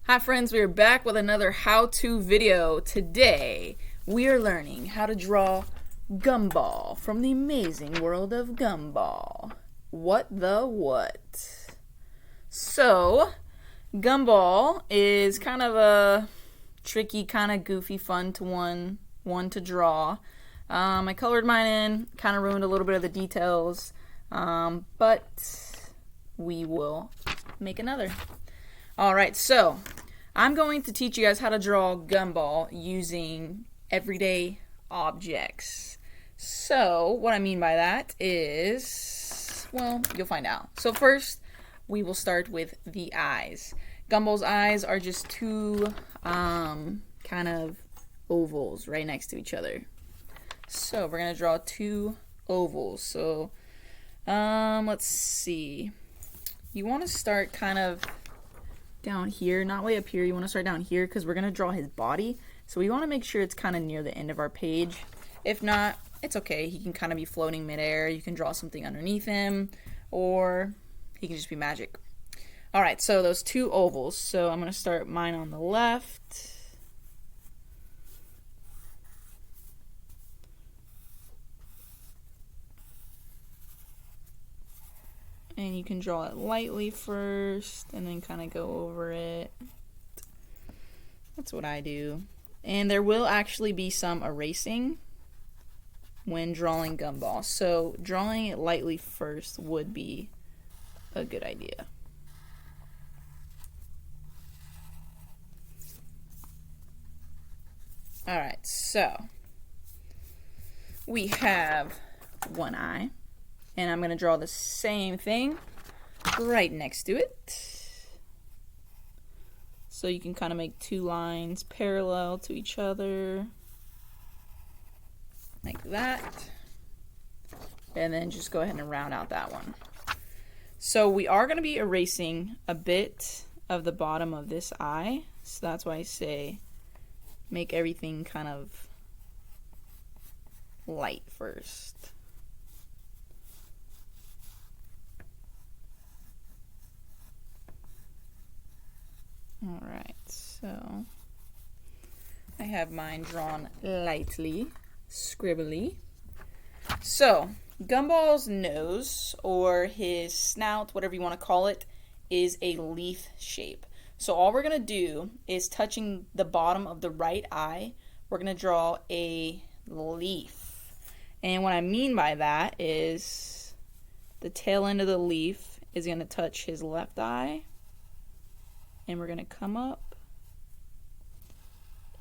Hi friends, we are back with another how-to video. Today we are learning how to draw Gumball from the amazing world of Gumball. What the what? So, Gumball is kind of a tricky, kind of goofy, fun to one to draw. I colored mine in, kind of ruined a little bit of the details, but we will make another. Alright, so I'm going to teach you guys how to draw Gumball using everyday objects. So what I mean by that is, well, you'll find out. So first, we will start with the eyes. Gumball's eyes are just two kind of ovals right next to each other. So we're going to draw two ovals. So let's see. You want to start kind of down here, not way up here. You want to start down here because we're going to draw his body. So we want to make sure it's kind of near the end of our page. If not, it's okay. He can kind of be floating midair. You can draw something underneath him, or he can just be magic. Alright, so those two ovals. So I'm going to start mine on the left. And you can draw it lightly first and then kind of go over it. That's what I do. And there will actually be some erasing when drawing Gumball. So drawing it lightly first would be a good idea. Alright, so we have one eye. And I'm going to draw the same thing right next to it. So you can kind of make two lines parallel to each other. Like that. And then just go ahead and round out that one. So we are going to be erasing a bit of the bottom of this eye. So that's why I say make everything kind of light first. Alright, so I have mine drawn lightly, scribbly. So, Gumball's nose, or his snout, whatever you want to call it, is a leaf shape. So all we're going to do is, touching the bottom of the right eye, we're going to draw a leaf. And what I mean by that is the tail end of the leaf is going to touch his left eye. And we're going to come up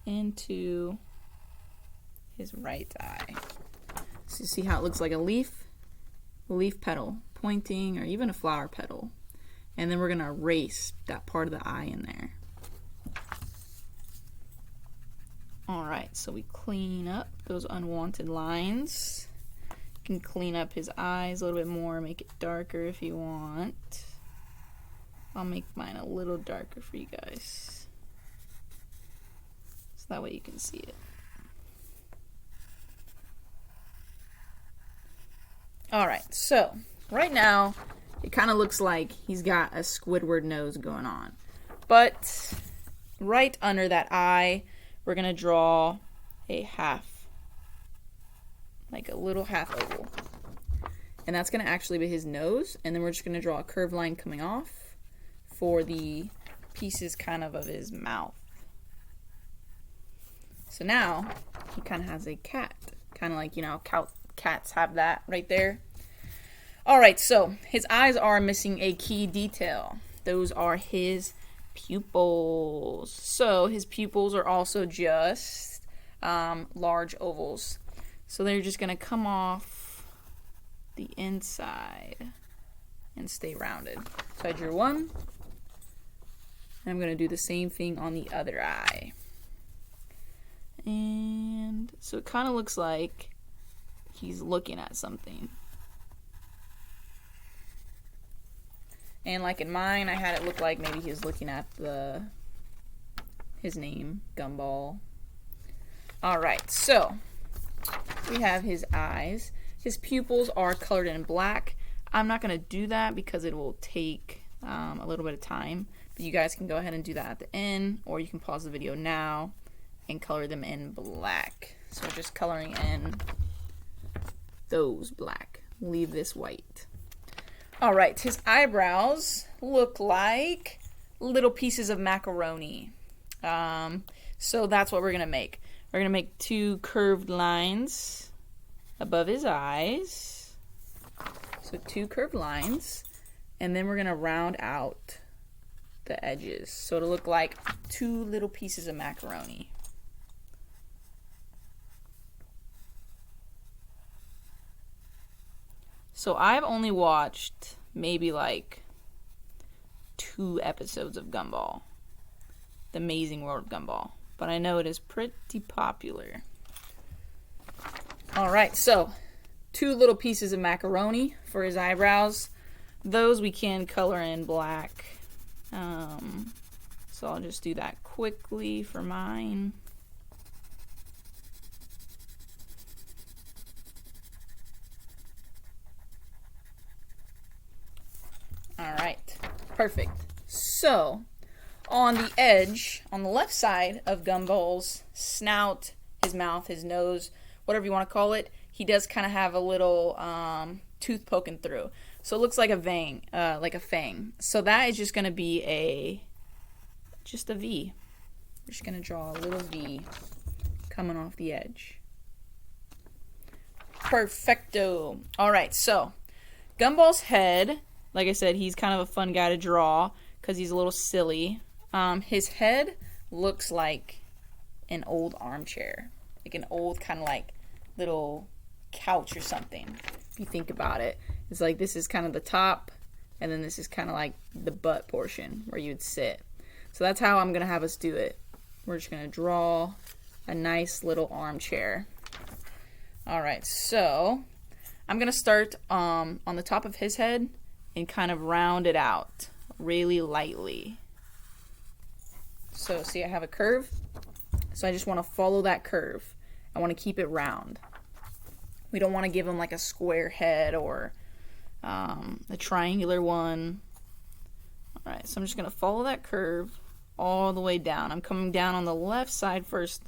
into his right eye. So you see how it looks like a leaf petal pointing, or even a flower petal. And then we're going to erase that part of the eye in there. Alright, so we clean up those unwanted lines. You can clean up his eyes a little bit more, make it darker if you want. I'll make mine a little darker for you guys, so that way you can see it. Alright, so right now it kind of looks like he's got a Squidward nose going on. But right under that eye, we're going to draw a half, like a little half oval. And that's going to actually be his nose, and then we're just going to draw a curved line coming off for the pieces kind of his mouth. So now he kind of has a cat, kind of like, you know, cats have that right there. Alright, so his eyes are missing a key detail. Those are his pupils. So his pupils are also just large ovals. So they're just going to come off the inside and stay rounded. So I drew one. I'm going to do the same thing on the other eye. And so it kind of looks like he's looking at something. And like in mine, I had it look like maybe he was looking at his name, Gumball. Alright, so we have his eyes. His pupils are colored in black. I'm not going to do that because it will take a little bit of time. But you guys can go ahead and do that at the end, or you can pause the video now and color them in black. So just coloring in those black. Leave this white. All right, his eyebrows look like little pieces of macaroni. So that's what we're gonna make. We're gonna make 2 curved lines above his eyes. So 2 curved lines, and then we're gonna round out the edges. So it'll look like 2 little pieces of macaroni. So I've only watched maybe like 2 episodes of Gumball, The Amazing World of Gumball, but I know it is pretty popular. Alright, so 2 little pieces of macaroni for his eyebrows. Those we can color in black. So I'll just do that quickly for mine. Alright, perfect. So, on the edge, on the left side of Gumball's snout, his mouth, his nose, whatever you want to call it, he does kind of have a little tooth poking through. So it looks like a fang. So that is just going to be just a V. We're just going to draw a little V coming off the edge. Perfecto. Alright, so Gumball's head, like I said, he's kind of a fun guy to draw because he's a little silly. His head looks like an old armchair, like an old kind of like little couch or something. If you think about it, it's like this is kind of the top, and then this is kind of like the butt portion where you'd sit. So that's how I'm gonna have us do it. We're just gonna draw a nice little armchair. All right, so I'm gonna start on the top of his head and kind of round it out really lightly. So see, I have a curve, so I just want to follow that curve. I want to keep it round. We don't want to give him like a square head or a triangular one. Alright, so I'm just going to follow that curve all the way down. I'm coming down on the left side first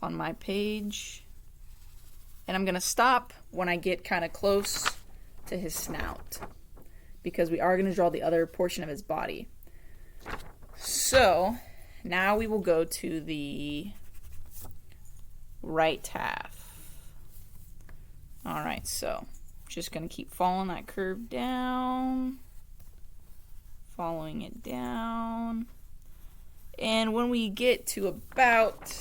on my page, and I'm going to stop when I get kind of close to his snout, because we are going to draw the other portion of his body. So now we will go to the right half. Alright, so just going to keep following that curve down, following it down, and when we get to about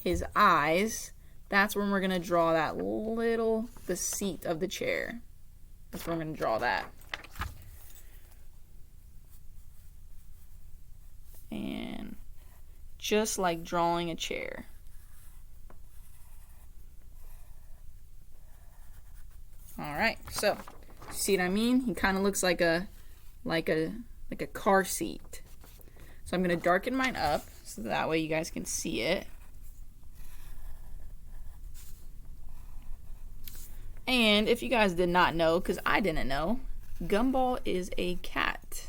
his eyes, that's when we're going to draw that the seat of the chair. That's where we're going to draw that. And just like drawing a chair. Alright, so see what I mean? He kind of looks like a car seat. So I'm going to darken mine up so that way you guys can see it. And if you guys did not know, because I didn't know, Gumball is a cat.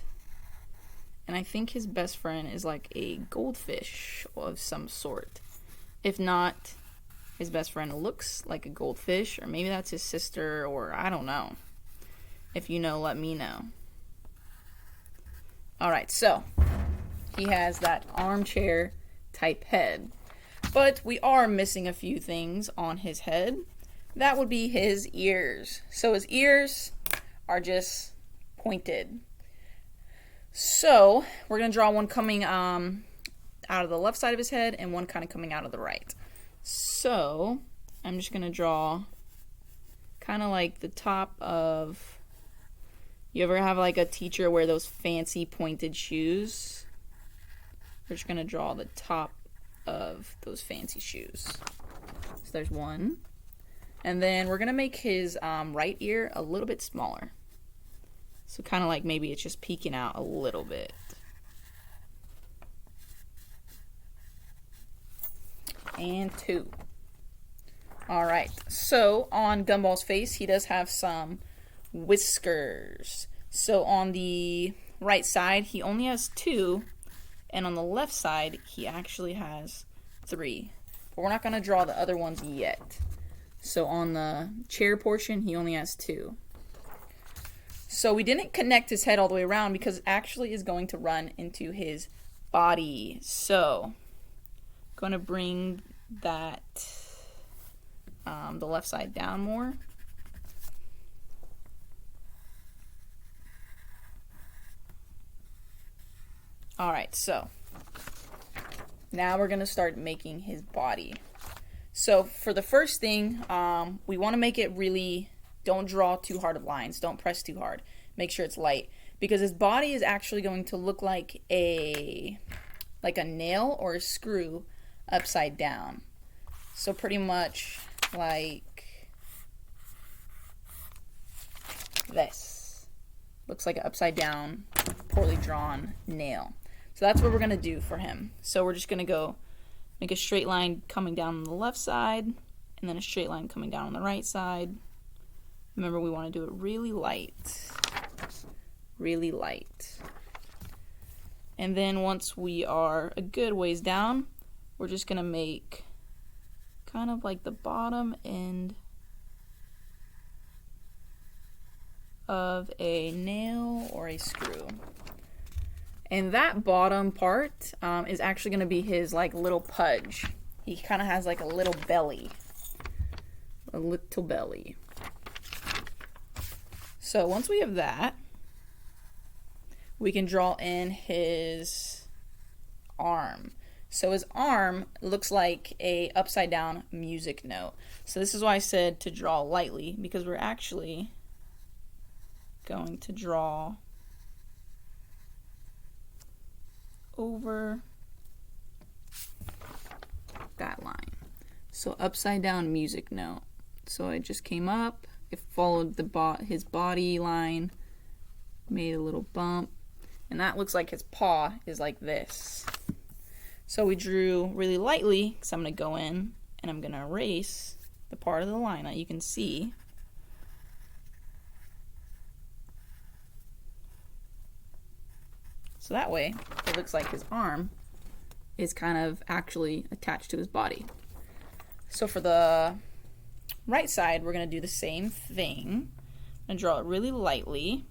And I think his best friend is like a goldfish of some sort. If not, his best friend looks like a goldfish, or maybe that's his sister, or I don't know. If you know, let me know. Alright, so he has that armchair type head. But we are missing a few things on his head. That would be his ears. So his ears are just pointed. So we're going to draw one coming out of the left side of his head and one kind of coming out of the right. So I'm just going to draw kind of like the top of, you ever have like a teacher wear those fancy pointed shoes? We're just going to draw the top of those fancy shoes. So there's one. And then we're going to make his right ear a little bit smaller. So kind of like maybe it's just peeking out a little bit. And 2. Alright, so on Gumball's face, he does have some whiskers. So on the right side, he only has 2, and on the left side, he actually has 3. But we're not going to draw the other ones yet. So on the chair portion, he only has 2. So we didn't connect his head all the way around because it actually is going to run into his body. So I'm going to bring that the left side down more. Alright, so now we're going to start making his body. So for the first thing, we want to make it really, don't draw too hard of lines. Don't press too hard. Make sure it's light. Because his body is actually going to look like a nail or a screw upside down. So pretty much like this. Looks like an upside down, poorly drawn nail. So that's what we're going to do for him. So we're just going to go make a straight line coming down on the left side, and then a straight line coming down on the right side. Remember, we want to do it really light. Really light. And then once we are a good ways down, we're just going to make kind of like the bottom end of a nail or a screw. And that bottom part is actually going to be his like little pudge. He kind of has like a little belly. A little belly. So once we have that, we can draw in his arm. So his arm looks like a upside down music note. So this is why I said to draw lightly, because we're actually going to draw over that line. So upside down music note. So I just came up, it followed his body line, made a little bump, and that looks like his paw is like this. So we drew really lightly, because I'm going to go in and I'm going to erase the part of the line that you can see. So that way, it looks like his arm is kind of actually attached to his body. So for the right side, we're going to do the same thing. I'm going to draw it really lightly.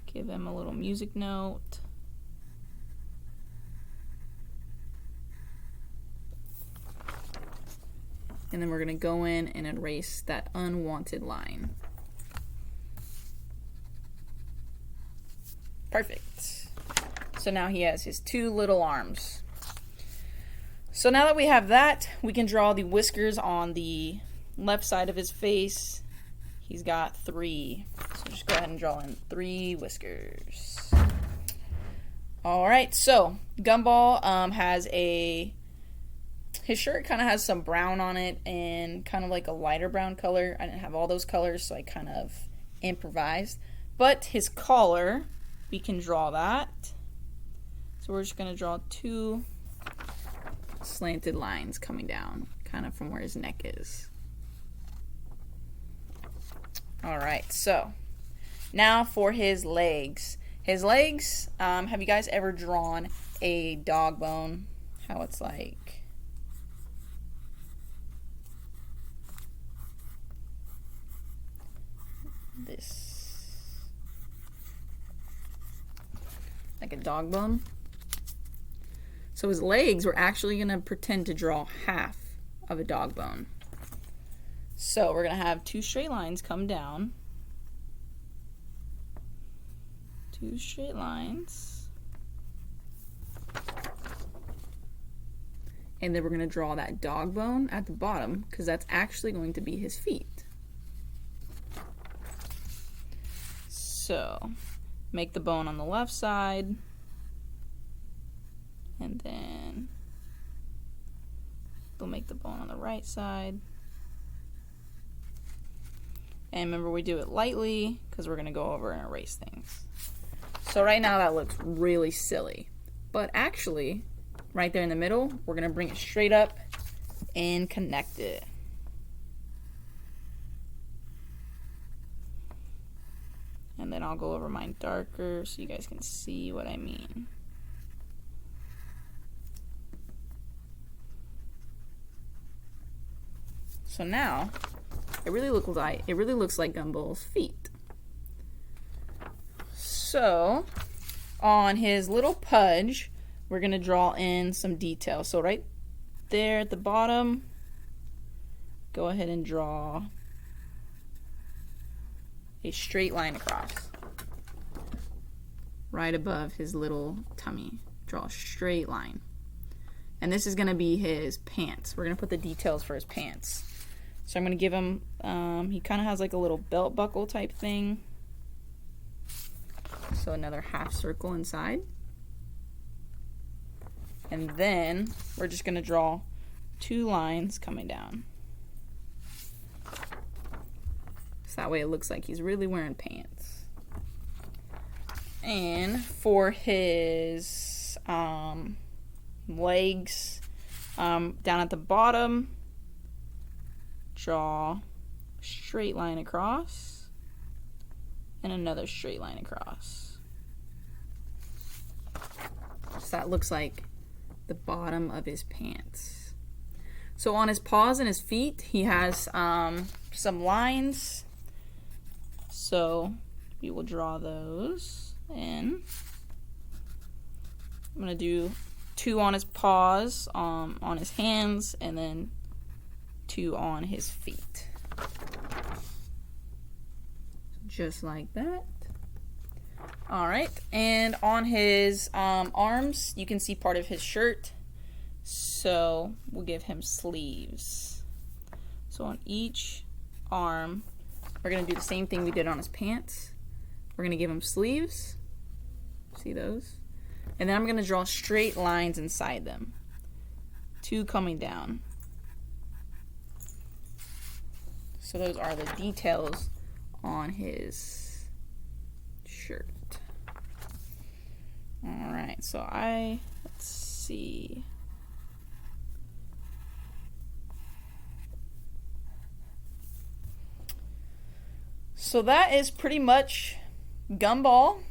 Give him a little music note. And then we're going to go in and erase that unwanted line. Perfect. So now he has his 2 little arms. So now that we have that, we can draw the whiskers on the left side of his face. He's got 3. So just go ahead and draw in 3 whiskers. Alright, so Gumball has his shirt kind of has some brown on it and kind of like a lighter brown color. I didn't have all those colors, so I kind of improvised. But his collar, we can draw that. So we're just going to draw 2 slanted lines coming down, kind of from where his neck is. Alright, so now for his legs. His legs, have you guys ever drawn a dog bone? How it's like this. Like a dog bone. So his legs, we're actually going to pretend to draw half of a dog bone. So we're going to have 2 straight lines come down. 2 straight lines. And then we're going to draw that dog bone at the bottom, because that's actually going to be his feet. So make the bone on the left side. And then we'll make the bone on the right side. And remember, we do it lightly because we're going to go over and erase things. So right now that looks really silly. But actually, right there in the middle, we're going to bring it straight up and connect it. And then I'll go over mine darker so you guys can see what I mean. So now, it really looks like Gumball's feet. So, on his little pudge, we're gonna draw in some detail. So right there at the bottom, go ahead and draw a straight line across. Right above his little tummy, draw a straight line. And this is gonna be his pants. We're gonna put the details for his pants. So I'm gonna give him, he kinda has like a little belt buckle type thing. So another half circle inside. And then we're just gonna draw 2 lines coming down. So that way it looks like he's really wearing pants. And for his legs, down at the bottom, draw a straight line across and another straight line across. So that looks like the bottom of his pants. So on his paws and his feet, he has some lines. So we will draw those in. I'm gonna do 2 on his paws, on his hands, and then 2 on his feet. Just like that. Alright, and on his arms, you can see part of his shirt. So we'll give him sleeves. So on each arm, we're going to do the same thing we did on his pants. We're going to give him sleeves. See those? And then I'm going to draw straight lines inside them. 2 coming down. So those are the details on his shirt. Alright, so let's see. So that is pretty much Gumball.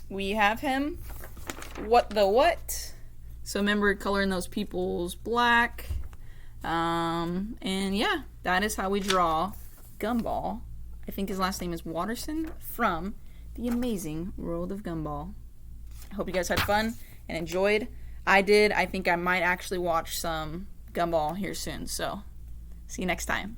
We have him. What the what? So remember coloring those peoples black. And yeah, that is how we draw Gumball. I think his last name is Watterson from The Amazing World of Gumball. I hope you guys had fun and enjoyed. I did. I think I might actually watch some Gumball here soon. So, see you next time.